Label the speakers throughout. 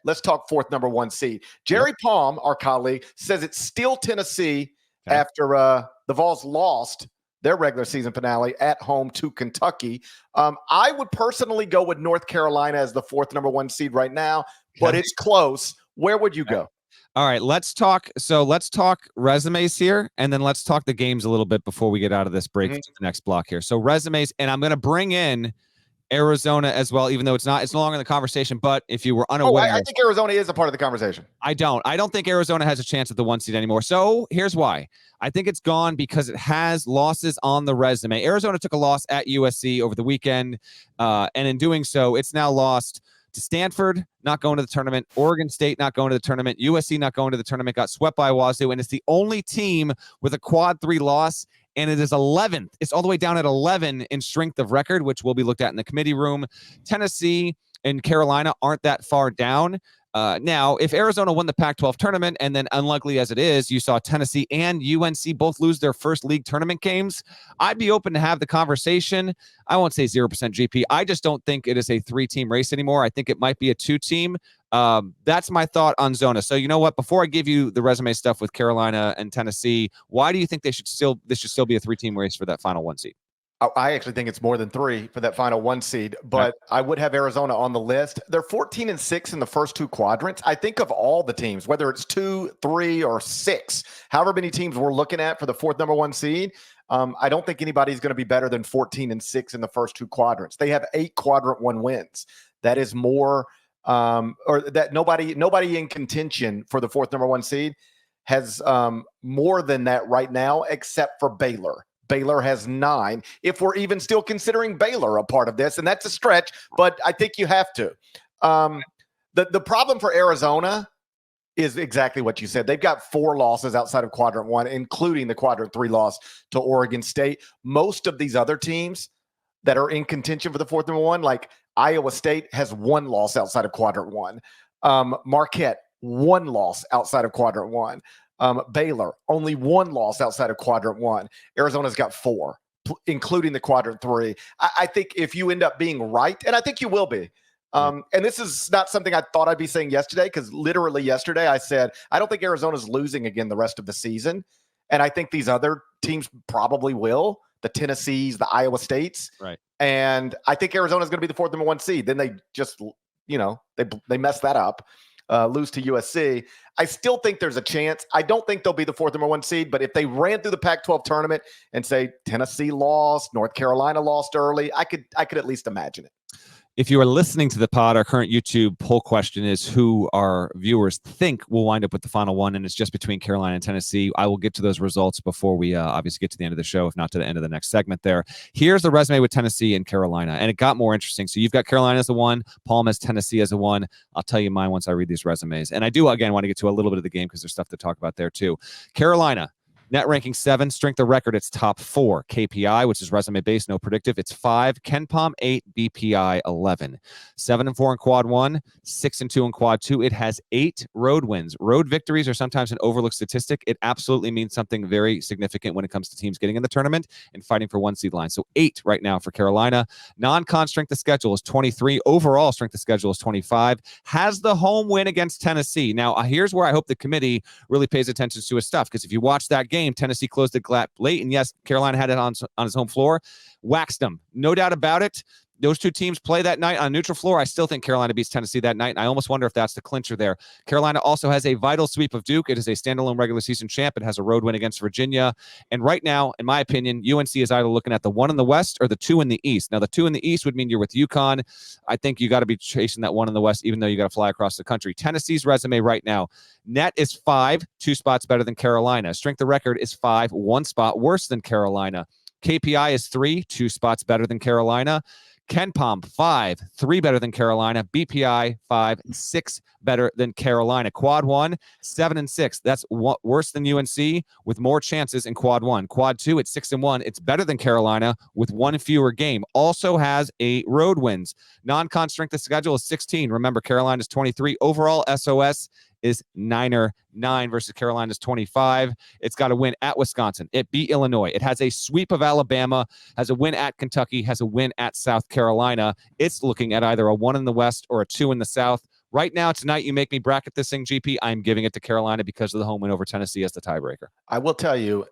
Speaker 1: let's talk fourth number one seed. Jerry Palm, our colleague, says it's still Tennessee after the Vols lost their regular season finale at home to Kentucky. I would personally go with North Carolina as the fourth number one seed right now, but it's close. Where would you go?
Speaker 2: All right, let's talk resumes here, and then let's talk the games a little bit before we get out of this break to the next block here. So resumes, and I'm going to bring in Arizona as well, even though it's no longer in the conversation. But if you were unaware,
Speaker 1: I think Arizona is a part of the conversation.
Speaker 2: I don't think Arizona has a chance at the one seed anymore. So here's why. I think it's gone because it has losses on the resume. Arizona took a loss at USC over the weekend, and in doing so, it's now lost to Stanford, not going to the tournament, Oregon State not going to the tournament, USC not going to the tournament, got swept by Wazoo, and it's the only team with a quad 3 loss, and it is 11th. It's all the way down at 11 in strength of record, which will be looked at in the committee room. Tennessee and Carolina aren't that far down. Now, if Arizona won the Pac-12 tournament, and then unlikely as it is, you saw Tennessee and UNC both lose their first league tournament games, I'd be open to have the conversation. I won't say 0% GP. I just don't think it is a 3-team race anymore. I think it might be a 2-team. That's my thought on Zona. So you know what? Before I give you the resume stuff with Carolina and Tennessee, this should still be a 3-team race for that final 1 seed?
Speaker 1: I actually think it's more than 3 for that final 1 seed, but I would have Arizona on the list. They're 14-6 in the first 2 quadrants. I think of all the teams, whether it's 2, 3, or 6, however many teams we're looking at for the fourth number 1 seed, I don't think anybody's going to be better than 14-6 in the first 2 quadrants. They have 8 quadrant 1 wins. That is more, or that nobody in contention for the fourth number 1 seed has more than that right now, except for Baylor. Baylor has 9, if we're even still considering Baylor a part of this, and that's a stretch, but I think you have to. The problem for Arizona is exactly what you said. They've got 4 losses outside of quadrant 1, including the quadrant 3 loss to Oregon State. Most of these other teams that are in contention for the fourth number 1, like Iowa State, has 1 loss outside of quadrant 1. Marquette, 1 loss outside of quadrant 1. Baylor, only 1 loss outside of quadrant 1. Arizona's got 4, including the quadrant 3. I think if you end up being right, and I think you will be, and this is not something I thought I'd be saying yesterday, because literally yesterday I said, I don't think Arizona's losing again the rest of the season. And I think these other teams probably will, the Tennessees, the Iowa States.
Speaker 2: Right.
Speaker 1: And I think Arizona's going to be the fourth number 1 seed. Then they just, they mess that up. Lose to USC. I still think there's a chance. I don't think they'll be the fourth number 1 seed, but if they ran through the Pac-12 tournament and say Tennessee lost, North Carolina lost early, I could at least imagine it.
Speaker 2: If you are listening to the pod, our current YouTube poll question is who our viewers think will wind up with the final 1, and it's just between Carolina and Tennessee. I will get to those results before we obviously get to the end of the show, if not to the end of the next segment there. Here's the resume with Tennessee and Carolina, and it got more interesting. So you've got Carolina as a 1, Palm as Tennessee as a 1. I'll tell you mine once I read these resumes. And I do, again, want to get to a little bit of the game because there's stuff to talk about there too. Carolina, net ranking 7, strength of record, it's top 4. KPI, which is resume based, no predictive, it's 5. KenPom 8, BPI 11. 7-4 in quad 1, 6-2 in quad 2. It has 8 road wins. Road victories are sometimes an overlooked statistic. It absolutely means something very significant when it comes to teams getting in the tournament and fighting for 1 seed line. So 8 right now for Carolina. Non-con strength of schedule is 23. Overall strength of schedule is 25. Has the home win against Tennessee. Now, here's where I hope the committee really pays attention to his stuff, because if you watch that game, Tennessee closed the gap late, and yes, Carolina had it on his home floor, waxed them, no doubt about it. Those 2 teams play that night on a neutral floor. I still think Carolina beats Tennessee that night, and I almost wonder if that's the clincher there. Carolina also has a vital sweep of Duke. It is a standalone regular season champ. It has a road win against Virginia. And right now, in my opinion, UNC is either looking at the 1 in the West or the 2 in the East. Now, the 2 in the East would mean you're with UConn. I think you got to be chasing that 1 in the West, even though you got to fly across the country. Tennessee's resume right now, net is 5, 2 spots better than Carolina. Strength of record is 5, 1 spot worse than Carolina. KPI is 3, 2 spots better than Carolina. KenPom 5, 3 better than Carolina. BPI 5, 6 better than Carolina. Quad 1, 7-6. That's worse than UNC with more chances in quad 1. Quad 2, it's 6-1. It's better than Carolina with 1 fewer game. Also has 8 road wins. Non-con strength of schedule is 16. Remember, Carolina's 23. Overall SOS is 9 versus Carolina's 25. It's got a win at Wisconsin. It beat Illinois. It has a sweep of Alabama, has a win at Kentucky, has a win at South Carolina. It's looking at either a 1 in the West or a 2 in the South. Right now, tonight, you make me bracket this thing, GP. I'm giving it to Carolina because of the home win over Tennessee as the tiebreaker.
Speaker 1: I will tell you,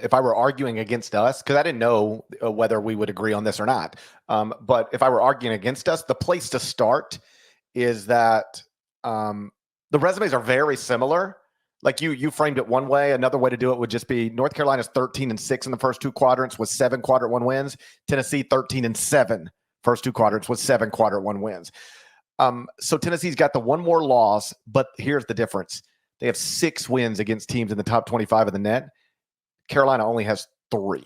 Speaker 1: if I were arguing against us, because I didn't know whether we would agree on this or not, but if I were arguing against us, the place to start is that the resumes are very similar. Like you framed it one way. Another way to do it would just be North Carolina's 13-6 in the first two quadrants with 7 quadrant one wins. Tennessee 13-7 first two quadrants with 7 quadrant one wins. So Tennessee's got the one more loss, but here's the difference. They have 6 wins against teams in the top 25 of the net. Carolina only has 3.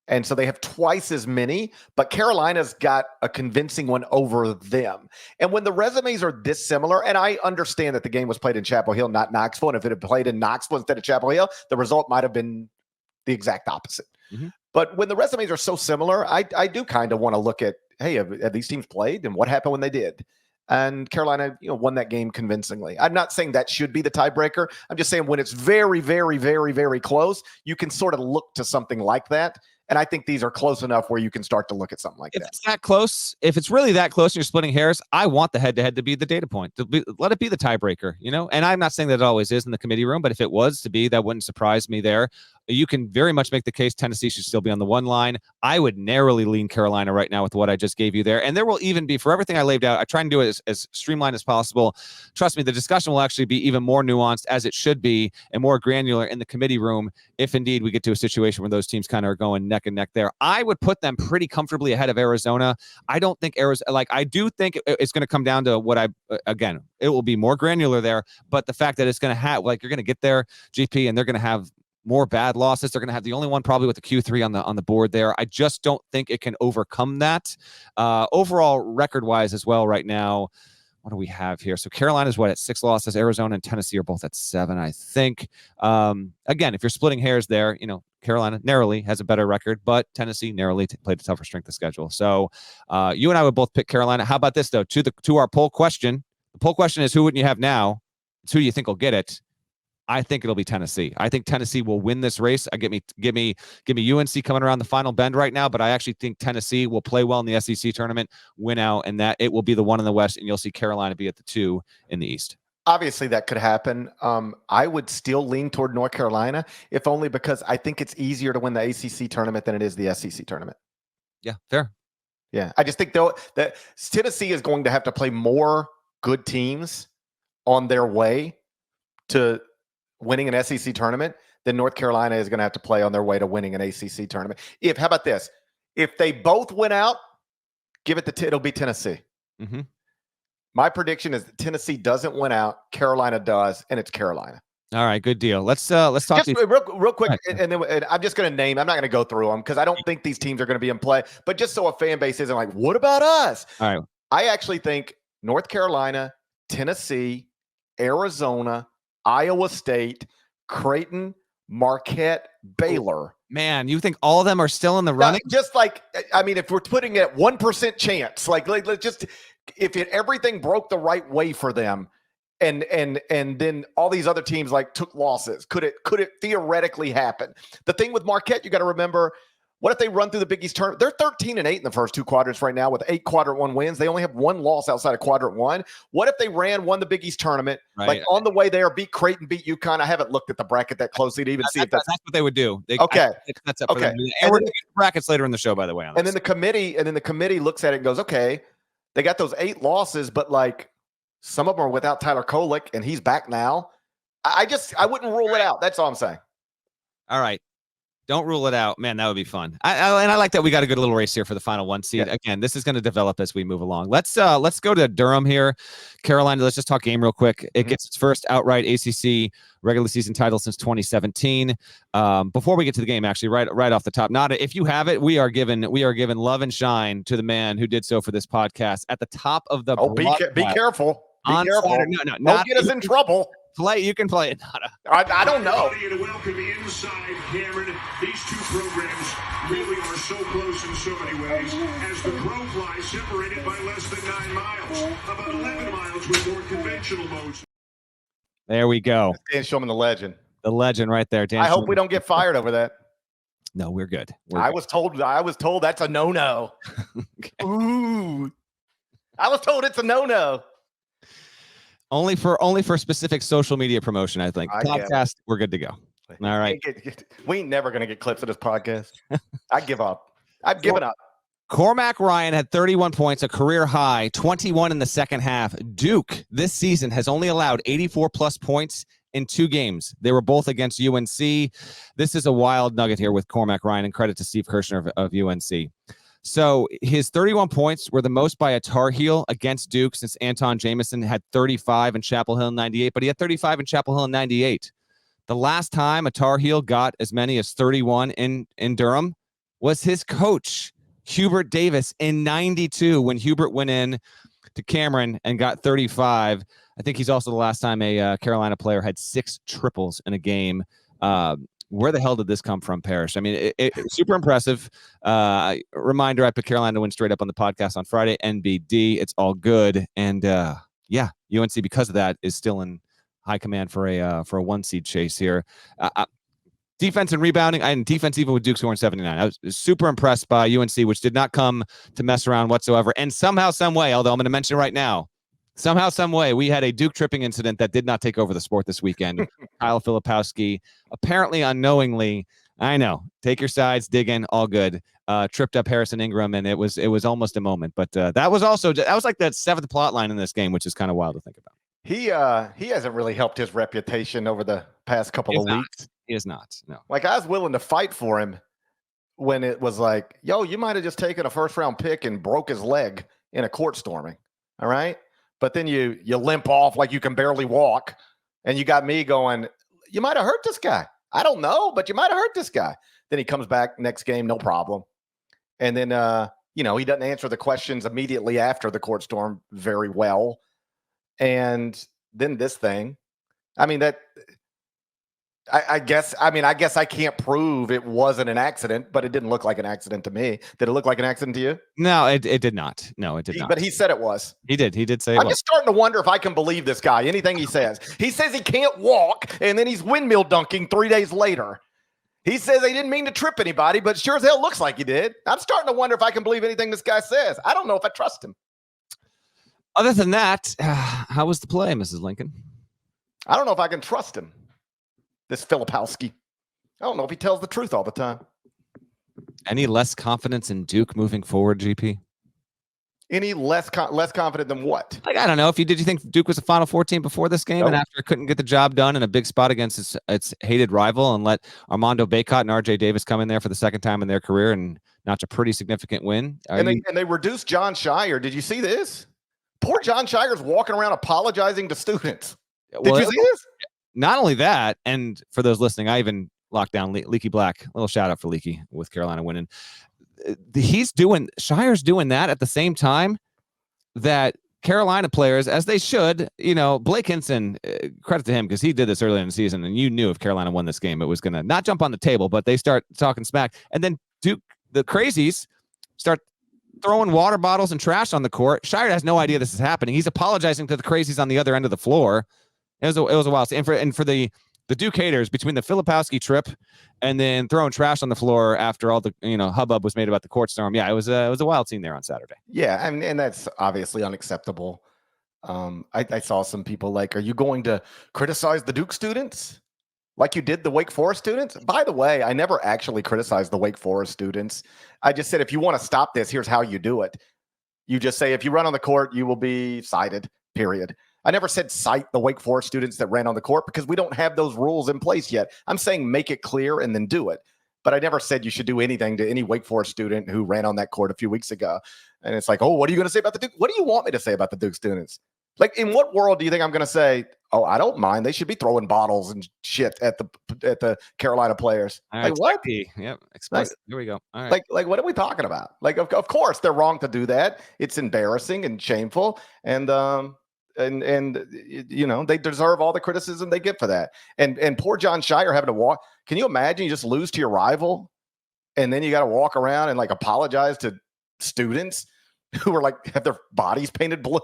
Speaker 1: And so they have twice as many, but Carolina's got a convincing one over them. And when the resumes are this similar, and I understand that the game was played in Chapel Hill, not Knoxville, and if it had played in Knoxville instead of Chapel Hill, the result might have been the exact opposite. Mm-hmm. But when the resumes are so similar, I do kind of want to look at, hey, have these teams played and what happened when they did? And Carolina, won that game convincingly. I'm not saying that should be the tiebreaker. I'm just saying when it's very, very, very, very close, you can sort of look to something like that. And I think these are close enough where you can start to look at something like that.
Speaker 2: If it's that close, if it's really that close and you're splitting hairs, I want the head-to-head to be the data point. Let it be the tiebreaker, And I'm not saying that it always is in the committee room, but if it was to be, that wouldn't surprise me there. You can very much make the case Tennessee should still be on the one line. I would narrowly lean Carolina right now with what I just gave you there. And there will even be, for everything I laid out, I try and do it as streamlined as possible. Trust me, the discussion will actually be even more nuanced as it should be and more granular in the committee room if indeed we get to a situation where those teams kind of are going neck and neck there. I would put them pretty comfortably ahead of Arizona. I don't think I do think it's going to come down to what again, it will be more granular there, but the fact that it's going to have, you're going to get there, GP, and they're going to have more bad losses. They're going to have the only one probably with the Q3 on the board there. I just don't think it can overcome that. Overall, record-wise as well right now, what do we have here? So Carolina's at 6 losses. Arizona and Tennessee are both at 7, I think. Again, if you're splitting hairs there, Carolina narrowly has a better record, but Tennessee narrowly played a tougher strength of schedule. So you and I would both pick Carolina. How about this, though? To our poll question. The poll question is, who wouldn't you have now? It's who do you think will get it? I think it'll be Tennessee. I think Tennessee will win this race. Give me UNC coming around the final bend right now, but I actually think Tennessee will play well in the SEC tournament, win out, and that it will be the 1 in the West, and you'll see Carolina be at the 2 in the East.
Speaker 1: Obviously, that could happen. I would still lean toward North Carolina, if only because I think it's easier to win the ACC tournament than it is the SEC tournament.
Speaker 2: Yeah, fair.
Speaker 1: Yeah, I just think, though, that Tennessee is going to have to play more good teams on their way to winning an SEC tournament, then North Carolina is going to have to play on their way to winning an ACC tournament. How about this? If they both win out, it'll be Tennessee. Mm-hmm. My prediction is that Tennessee doesn't win out, Carolina does, and it's Carolina.
Speaker 2: All right, good deal. Let's talk
Speaker 1: just real quick, right. and I'm just going to name. I'm not going to go through them because I don't think these teams are going to be in play. But just so a fan base isn't like, what about us?
Speaker 2: All right,
Speaker 1: I actually think North Carolina, Tennessee, Arizona, Iowa State, Creighton, Marquette, Baylor.
Speaker 2: Man, you think all of them are still in the running?
Speaker 1: Just if we're putting it at 1% chance, just if everything broke the right way for them, and then all these other teams took losses, could it theoretically happen? The thing with Marquette, you got to remember. What if they run through the Big East tournament? They're 13-8 in the first 2 quadrants right now with 8 quadrant 1 wins. They only have 1 loss outside of quadrant 1. What if they won the Big East tournament, on the way there, beat Creighton, beat UConn? I haven't looked at the bracket that closely to even see if that's
Speaker 2: what they would do.
Speaker 1: Okay.
Speaker 2: That's up for them. And we're going to get brackets later in the show, by the way.
Speaker 1: And then the committee looks at it and goes, okay, they got those 8 losses, but some of them are without Tyler Kolek, and he's back now. I wouldn't rule it out. That's all I'm saying.
Speaker 2: All right. Don't rule it out. Man, that would be fun. And I like that we got a good little race here for the final 1 seed. Yeah. Again, this is going to develop as we move along. Let's go to Durham here. Carolina, let's just talk game real quick. It gets its first outright ACC regular season title since 2017. Before we get to the game, actually, right off the top, Nada, if you have it, we are given love and shine to the man who did so for this podcast at the top of the.
Speaker 1: Oh, be careful. Be careful.
Speaker 2: Saturday. No,
Speaker 1: don't get us in trouble.
Speaker 2: You can play it, Nada.
Speaker 1: I don't know.
Speaker 3: To welcome inside, Cameron. These 2 programs really are so close in so many ways, as the crow flies separated by less than 9 miles, about 11 miles with more conventional modes.
Speaker 2: There we go.
Speaker 1: Dan Shulman, the legend.
Speaker 2: The legend right there, Dan.
Speaker 1: I hope we don't get fired over that.
Speaker 2: No, we're good.
Speaker 1: I was told that's a no-no. Okay. Ooh. I was told it's a no-no.
Speaker 2: Only for specific social media promotion, I think. Podcast, we're good to go. All right.
Speaker 1: We ain't never going to get clips of this podcast. I give up. I've given up.
Speaker 2: Cormac Ryan had 31 points, a career high, 21 in the second half. Duke this season has only allowed 84-plus points in 2 games. They were both against UNC. This is a wild nugget here with Cormac Ryan, and credit to Steve Kirshner of UNC. So his 31 points were the most by a Tar Heel against Duke since Anton Jameson had 35 in Chapel Hill in 98, but he had 35 in Chapel Hill in 98. The last time a Tar Heel got as many as 31 in Durham was his coach, Hubert Davis, in 92 when Hubert went in to Cameron and got 35. I think he's also the last time a Carolina player had 6 triples in a game. Where the hell did this come from, Parrish? I mean, it's super impressive. Reminder, I put Carolina to win straight up on the podcast on Friday. NBD, it's all good. And UNC, because of that, is still in high command for a 1 seed chase here. Defense and rebounding, and defense even with Duke scoring 79. I was super impressed by UNC, which did not come to mess around whatsoever. And somehow, some way, although I'm going to mention it right now, somehow, some way, we had a Duke tripping incident that did not take over the sport this weekend. Kyle Filipowski, apparently unknowingly, I know, take your sides, dig in, all good. Tripped up Harrison Ingram, and it was almost a moment. But that was like that 7th plot line in this game, which is kind of wild to think about.
Speaker 1: He hasn't really helped his reputation over the past couple of weeks.
Speaker 2: He is not. No.
Speaker 1: Like, I was willing to fight for him when it was like, yo, you might have just taken a first-round pick and broke his leg in a court storming. All right? But then you limp off like you can barely walk, and you got me going, you might have hurt this guy. I don't know, but you might have hurt this guy. Then he comes back next game, no problem. And then, he doesn't answer the questions immediately after the court storm very well. And then this thing, I mean, I guess I can't prove it wasn't an accident, but it didn't look like an accident to me. Did it look like an accident to you?
Speaker 2: No, it did not. No, it did not.
Speaker 1: But he said it was.
Speaker 2: He did say it
Speaker 1: I'm
Speaker 2: was.
Speaker 1: just starting to wonder if I can believe this guy, anything he says. He says he can't walk, and then he's windmill dunking 3 days later. He says he didn't mean to trip anybody, but sure as hell looks like he did. I'm starting to wonder if I can believe anything this guy says. I don't know if I trust him.
Speaker 2: Other than that, how was the play, Mrs. Lincoln?
Speaker 1: I don't know if I can trust him. This Filipowski. I don't know if he tells the truth all the time.
Speaker 2: Any less confidence in Duke moving forward, GP?
Speaker 1: Any less confident than what?
Speaker 2: Like, I don't know. Did you think Duke was a Final Four team before this game, and after it couldn't get the job done in a big spot against its hated rival, and let Armando Bacot and RJ Davis come in there for the second time in their career and notch a pretty significant win?
Speaker 1: And they reduced John Shire. Did you see this? Poor John Shire's walking around apologizing to students. Did you see this?
Speaker 2: Not only that, and for those listening, I even locked down Leaky Black. A little shout out for Leaky with Carolina winning. Shire's doing that at the same time that Carolina players, as they should, Blake Hinson, credit to him because he did this earlier in the season, and you knew if Carolina won this game, it was going to not jump on the table, but they start talking smack. And then Duke, the crazies, start throwing water bottles and trash on the court. Shire has no idea this is happening. He's apologizing to the crazies on the other end of the floor. It was a wild. And for the Duke haters, between the Filipowski trip and then throwing trash on the floor after all the hubbub was made about the court storm, it was a wild scene there on Saturday.
Speaker 1: Yeah, and that's obviously unacceptable. I saw some people like, are you going to criticize the Duke students like you did the Wake Forest students? By the way, I never actually criticized the Wake Forest students. I just said, if you want to stop this, here's how you do it. You just say, if you run on the court, you will be cited, period. I never said cite the Wake Forest students that ran on the court because we don't have those rules in place yet. I'm saying make it clear and then do it. But I never said you should do anything to any Wake Forest student who ran on that court a few weeks ago. And it's like, oh, what are you going to say about the Duke? What do you want me to say about the Duke students? Like, in what world do you think I'm going to say, oh, I don't mind. They should be throwing bottles and shit at the Carolina players.
Speaker 2: All right,
Speaker 1: like, what?
Speaker 2: Yep. Explicit. Here we go. All right.
Speaker 1: Like, what are we talking about? Like, of course they're wrong to do that. It's embarrassing and shameful. And they deserve all the criticism they get for that. And poor John Shire having to walk. Can you imagine you just lose to your rival and then you got to walk around and like apologize to students who are like have their bodies painted blue?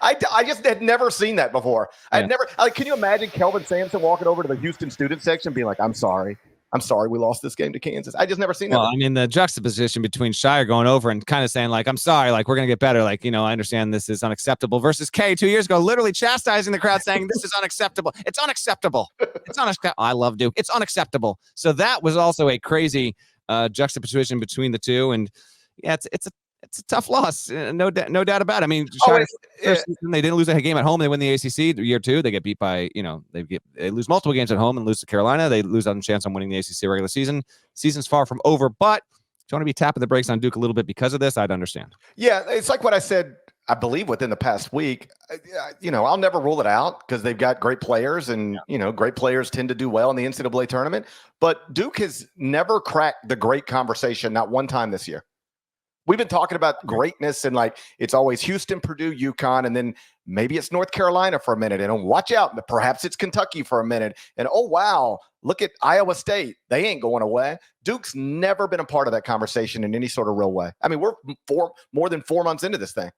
Speaker 1: I just had never seen that before.
Speaker 2: Yeah.
Speaker 1: I'd never can you imagine Kelvin Sampson walking over to the Houston student section being like, I'm sorry. I'm sorry we lost this game to Kansas. I just never seen
Speaker 2: Well,
Speaker 1: that.
Speaker 2: I mean, the juxtaposition between Shire going over and kind of saying, like, I'm sorry, like, we're going to get better. Like, I understand this is unacceptable versus K 2 years ago, literally chastising the crowd saying, this is unacceptable. It's unacceptable. It's unacceptable. I love Duke. It's unacceptable. So that was also a crazy juxtaposition between the two. And yeah, it's a tough loss. No doubt about it. I mean, Shire, first season, they didn't lose a game at home. They win the ACC. Year two, they get beat by, they lose multiple games at home and lose to Carolina. They lose on a chance on winning the ACC regular season. Season's far from over, but if you want to be tapping the brakes on Duke a little bit because of this, I'd understand.
Speaker 1: Yeah, it's like what I said, I believe, within the past week. I'll never rule it out because they've got great players, and great players tend to do well in the NCAA tournament. But Duke has never cracked the great conversation, not one time this year. We've been talking about greatness, and like it's always Houston, Purdue, UConn, and then maybe it's North Carolina for a minute, and watch out, perhaps it's Kentucky for a minute, and oh wow, look at Iowa State, they ain't going away. Duke's never been a part of that conversation in any sort of real way. I mean, we're more than 4 months into this thing.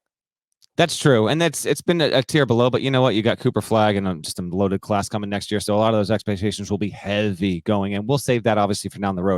Speaker 2: That's true, and it's been a tier below. But you know what? You got Cooper Flag and just a loaded class coming next year, so a lot of those expectations will be heavy going, and we'll save that obviously for down the road.